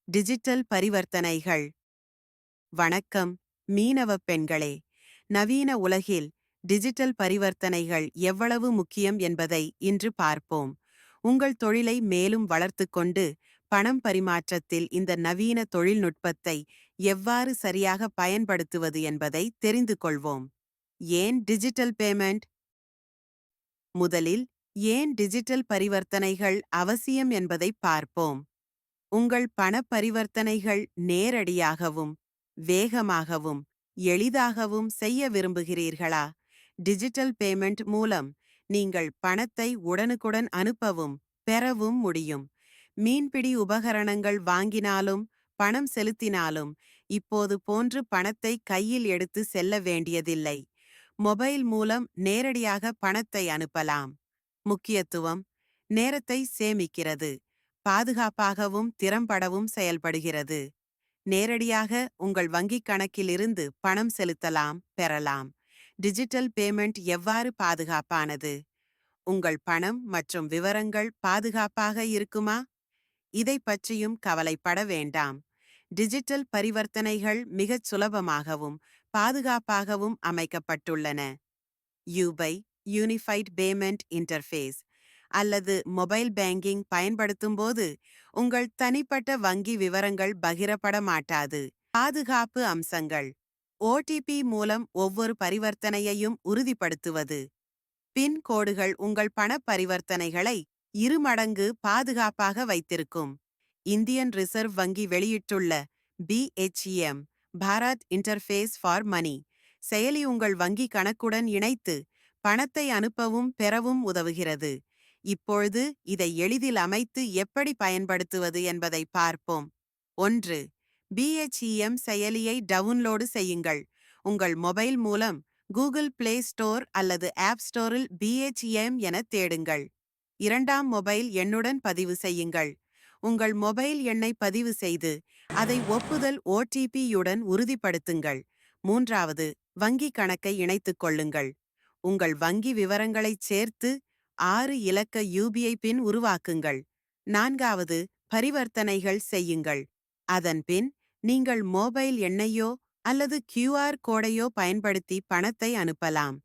Digital பரிவர்த்தனைகள். வணக்கம் மீனவப் பெண்களே. நவீன உலகில் டிஜிட்டல் பரிவர்த்தனைகள் எவ்வளவு முக்கியம் என்பதை இன்று பார்ப்போம். உங்கள் தொழிலை மேலும் வளர்த்துக்கொண்டு பணம் பரிமாற்றத்தில் இந்த நவீன தொழில்நுட்பத்தை எவ்வாறு சரியாக பயன்படுத்துவது என்பதை தெரிந்து கொள்வோம். ஏன் டிஜிட்டல் பேமெண்ட்? முதலில் ஏன் டிஜிட்டல் பரிவர்த்தனைகள் அவசியம் என்பதை பார்ப்போம். உங்கள் பண பரிவர்த்தனைகள் நேரடியாகவும் வேகமாகவும் எளிதாகவும் செய்ய விரும்புகிறீர்களா? டிஜிட்டல் பேமெண்ட் மூலம் நீங்கள் பணத்தை உடனுக்குடன் அனுப்பவும் பெறவும் முடியும். மீன்பிடி உபகரணங்கள் வாங்கினாலும் பணம் செலுத்தினாலும் இப்போது போன்று பணத்தை கையில் எடுத்து செல்ல வேண்டியதில்லை. மொபைல் மூலம் நேரடியாக பணத்தை அனுப்பலாம். முக்கியத்துவம்: நேரத்தை சேமிக்கிறது, பாதுகாப்பாகவும் திறம்படவும் செயல்படுகிறது. நேரடியாக உங்கள் வங்கிக் கணக்கிலிருந்து பணம் செலுத்தலாம், பெறலாம். டிஜிட்டல் பேமெண்ட் எவ்வாறு பாதுகாப்பானது? உங்கள் பணம் மற்றும் விவரங்கள் பாதுகாப்பாக இருக்குமா? இதை பற்றியும் கவலைப்பட வேண்டாம். டிஜிட்டல் பரிவர்த்தனைகள் மிகச் சுலபமாகவும் பாதுகாப்பாகவும் அமைக்கப்பட்டுள்ளன. யூபை யூனிஃபைட் பேமெண்ட் இன்டர்ஃபேஸ் அல்லது மொபைல் பேங்கிங் பயன்படுத்தும்போது உங்கள் தனிப்பட்ட வங்கி விவரங்கள் பகிரப்பட மாட்டாது. பாதுகாப்பு அம்சங்கள்: ஓடிபி மூலம் ஒவ்வொரு பரிவர்த்தனையையும் உறுதிப்படுத்துவது. பின் கோடுகள் உங்கள் பண பரிவர்த்தனைகளை இருமடங்கு பாதுகாப்பாக வைத்திருக்கும். இந்தியன் ரிசர்வ் வங்கி வெளியிட்டுள்ள BHEM Bharat interface for money செயலி உங்கள் வங்கி கணக்குடன் இணைத்து பணத்தை அனுப்பவும் பெறவும் உதவுகிறது. இப்பொழுது இதை எளிதில் அமைத்து எப்படி பயன்படுத்துவது என்பதை பார்ப்போம். 1. BHEM செயலியை டவுன்லோடு செய்யுங்கள். உங்கள் மொபைல் மூலம் கூகுள் பிளே ஸ்டோர் அல்லது ஆப் ஸ்டோரில் BHEM என தேடுங்கள். 2. மொபைல் எண்ணுடன் பதிவு செய்யுங்கள். உங்கள் மொபைல் எண்ணை பதிவு செய்து அதை ஒப்புதல் OTP-யுடன் உறுதிப்படுத்துங்கள். 3. வங்கி கணக்கை இணைத்துக் கொள்ளுங்கள். உங்கள் வங்கி விவரங்களைச் சேர்த்து 6 இலக்க UPI பின் உருவாக்குங்கள். 4. பரிவர்த்தனைகள் செய்யுங்கள். அதன் பின் நீங்கள் மொபைல் எண்ணையோ அல்லது QR கோடையோ பயன்படுத்தி பணத்தை அனுப்பலாம்.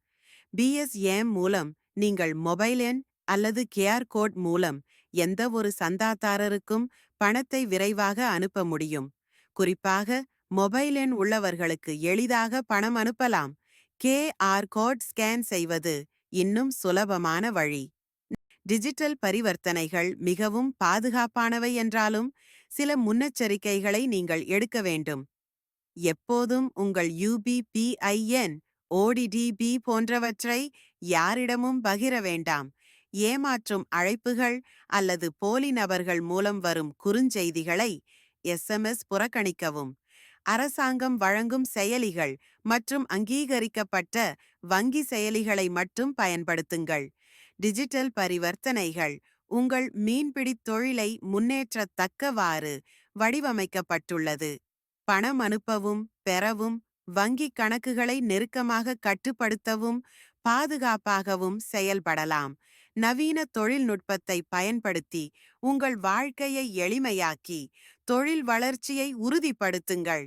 BHEM மூலம் நீங்கள் மொபைல் எண் அல்லது QR கோட் மூலம் எந்த ஒரு சந்தாதாரருக்கும் பணத்தை விரைவாக அனுப்ப முடியும். குறிப்பாக மொபைல் எண் உள்ளவர்களுக்கு எளிதாக பணம் அனுப்பலாம். QR கோட் ஸ்கேன் செய்வது இன்னும் சுலபமான வழி. டிஜிட்டல் பரிவர்த்தனைகள் மிகவும் பாதுகாப்பானவை என்றாலும் சில முன்னெச்சரிக்கைகளை நீங்கள் எடுக்க வேண்டும். எப்போதும் உங்கள் UPPIN, ODDB போன்றவற்றை யாரிடமும் பகிர வேண்டாம். ஏமாற்றும் அழைப்புகள் அல்லது போலி நபர்கள் மூலம் வரும் குறுஞ்செய்திகளை SMS புறக்கணிக்கவும். அரசாங்கம் வழங்கும் செயலிகள் மற்றும் அங்கீகரிக்கப்பட்ட வங்கி செயலிகளை மட்டும் பயன்படுத்துங்கள். டிஜிட்டல் பரிவர்த்தனைகள் உங்கள் மீன்பிடித் தொழிலை முன்னேற்றத்தக்கவாறு வடிவமைக்கப்பட்டுள்ளது. பணம் அனுப்பவும் பெறவும் வங்கி கணக்குகளை நெருக்கமாக கட்டுப்படுத்தவும் பாதுகாப்பாகவும் செயல்படலாம். நவீன தொழில்நுட்பத்தை பயன்படுத்தி உங்கள் வாழ்க்கையை எளிமையாக்கி தொழில் வளர்ச்சியை உறுதிப்படுத்துங்கள்.